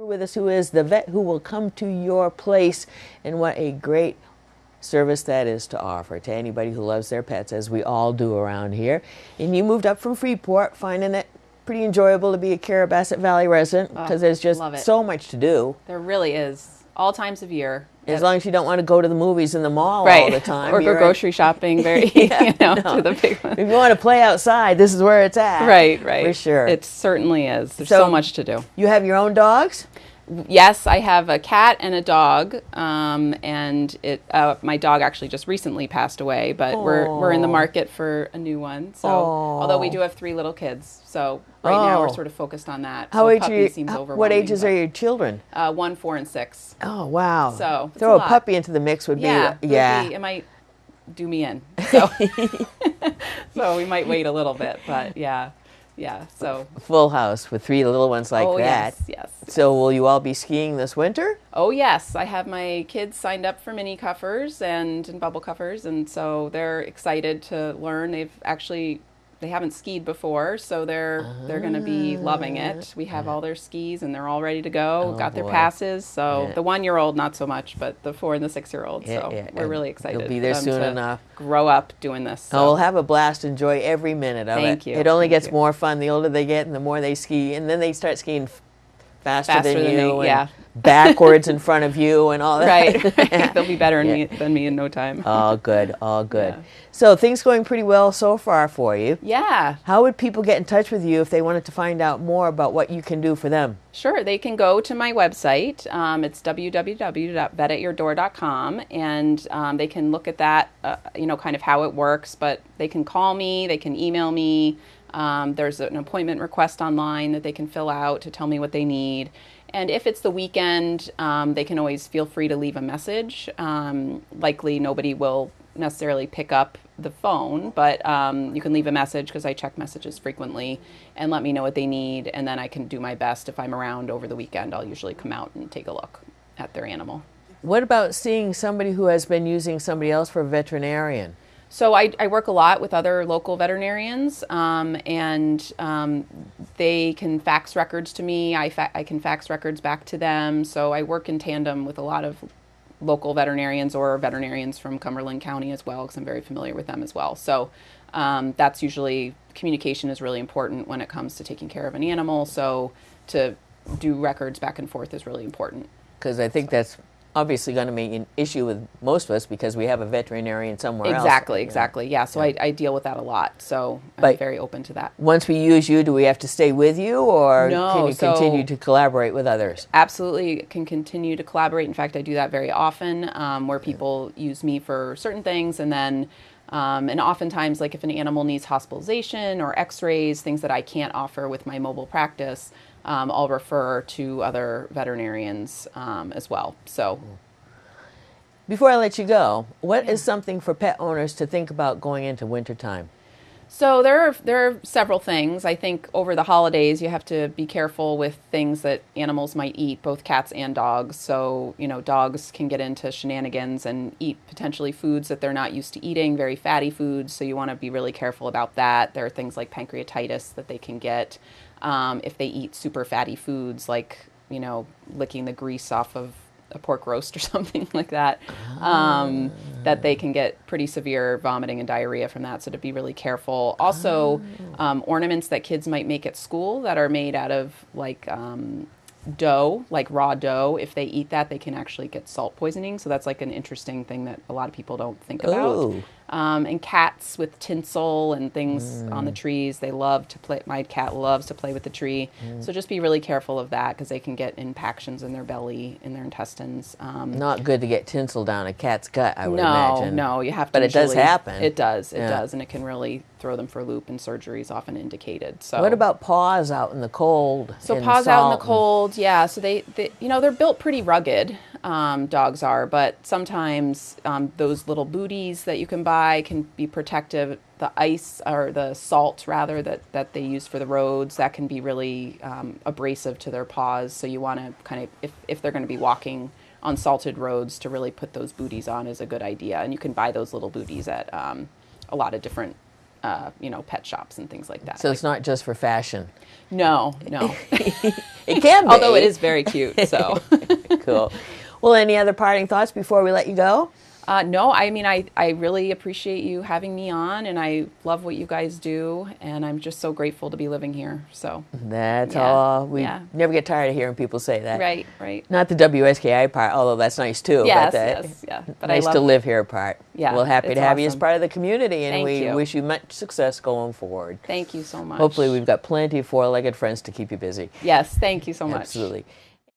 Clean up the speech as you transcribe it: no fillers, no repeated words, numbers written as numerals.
with us who is the vet who will come to your place, and what a great service that is to offer to anybody who loves their pets, as we all do around here. And you moved up from Freeport, finding it pretty enjoyable to be a Carrabassett Valley resident, because there's just so much to do. There really is, all times of year. As long as you don't want to go to the movies in the mall all the time. Or go grocery shopping to the big one. If you want to play outside, this is where it's at. Right. For sure. It certainly is. There's so much to do. You have your own dogs? Yes, I have a cat and a dog, and my dog actually just recently passed away, but we're in the market for a new one. So, although we do have 3 little kids, so right now we're sort of focused on that. What ages are your children? 1, 4, and 6. Oh wow! So throw a puppy into the mix would be it might do me in. So, so we might wait a little bit, but yeah. So full house with 3 little ones like that. Yes. So will you all be skiing this winter? Oh yes, I have my kids signed up for mini cuffers and bubble cuffers, and so they're excited to learn. They haven't skied before, so they're going to be loving it. We have all their skis, and they're all ready to go. Got their passes. So the 1-year-old not so much, but the 4 and the 6-year-old. We're really excited. You'll be there soon enough. Grow up doing this. So. We'll have a blast. Enjoy every minute of it. Thank you. It only gets more fun the older they get and the more they ski, and then they start skiing faster than you. And backwards in front of you and all that. Right. They'll be better than me in no time. All good. Yeah. So things going pretty well so far for you. Yeah. How would people get in touch with you if they wanted to find out more about what you can do for them? Sure. They can go to my website. It's www.vetatyourdoor.com, and they can look at that, kind of how it works. But they can call me. They can email me. There's an appointment request online that they can fill out to tell me what they need. And if it's the weekend, they can always feel free to leave a message. Likely nobody will necessarily pick up the phone, but you can leave a message, because I check messages frequently, and let me know what they need, and then I can do my best. If I'm around over the weekend, I'll usually come out and take a look at their animal. What about seeing somebody who has been using somebody else for a veterinarian? So I work a lot with other local veterinarians, and they can fax records to me. I can fax records back to them. So I work in tandem with a lot of local veterinarians or veterinarians from Cumberland County as well, because I'm very familiar with them as well. So that's usually, communication is really important when it comes to taking care of an animal. So to do records back and forth is really important. Because I think that's obviously going to be an issue with most of us, because we have a veterinarian somewhere else. Exactly. Yeah, so I deal with that a lot, so I'm very open to that. Once we use you, do we have to stay with you, or can you continue to collaborate with others? Absolutely can continue to collaborate. In fact, I do that very often, where people use me for certain things, and then and oftentimes, like if an animal needs hospitalization or x-rays, things that I can't offer with my mobile practice, I'll refer to other veterinarians as well. So, before I let you go, what is something for pet owners to think about going into wintertime? So there are several things. I think over the holidays you have to be careful with things that animals might eat, both cats and dogs. So, dogs can get into shenanigans and eat potentially foods that they're not used to eating, very fatty foods. So you want to be really careful about that. There are things like pancreatitis that they can get if they eat super fatty foods, like, licking the grease off of a pork roast or something like that, that they can get pretty severe vomiting and diarrhea from that. So to be really careful. Also, ornaments that kids might make at school that are made out of like dough, like raw dough. If they eat that, they can actually get salt poisoning. So that's like an interesting thing that a lot of people don't think about. And cats with tinsel and things on the trees, they love to play. My cat loves to play with the tree. So just be really careful of that, because they can get impactions in their belly, in their intestines. Not good to get tinsel down a cat's gut, I would imagine. No, you have to. But it does happen. It does, and it can really throw them for a loop, and surgery is often indicated. So what about paws out in the cold? So paws out in the cold, yeah. So they they're built pretty rugged. Dogs are, but sometimes those little booties that you can buy can be protective. The ice, or the salt rather, that they use for the roads, that can be really abrasive to their paws. So you want to kind of, if they're going to be walking on salted roads, to really put those booties on is a good idea. And you can buy those little booties at a lot of different pet shops and things like that. So it's not just for fashion. No. It can be. Although it is very cute, so. Cool. Well, any other parting thoughts before we let you go? No, I mean, I really appreciate you having me on, and I love what you guys do, and I'm just so grateful to be living here. So That's Yeah, all. We yeah. never get tired of hearing people say that. right. Not the WSKI part, although that's nice too. Yes, but yes, yeah. But nice I love to live here part. Yeah, We're happy to it's have you as awesome. part of the community, and Thank we you. wish you much success going forward. Thank you so much. Hopefully, we've got plenty of four-legged friends to keep you busy. Yes, thank you so much. Absolutely.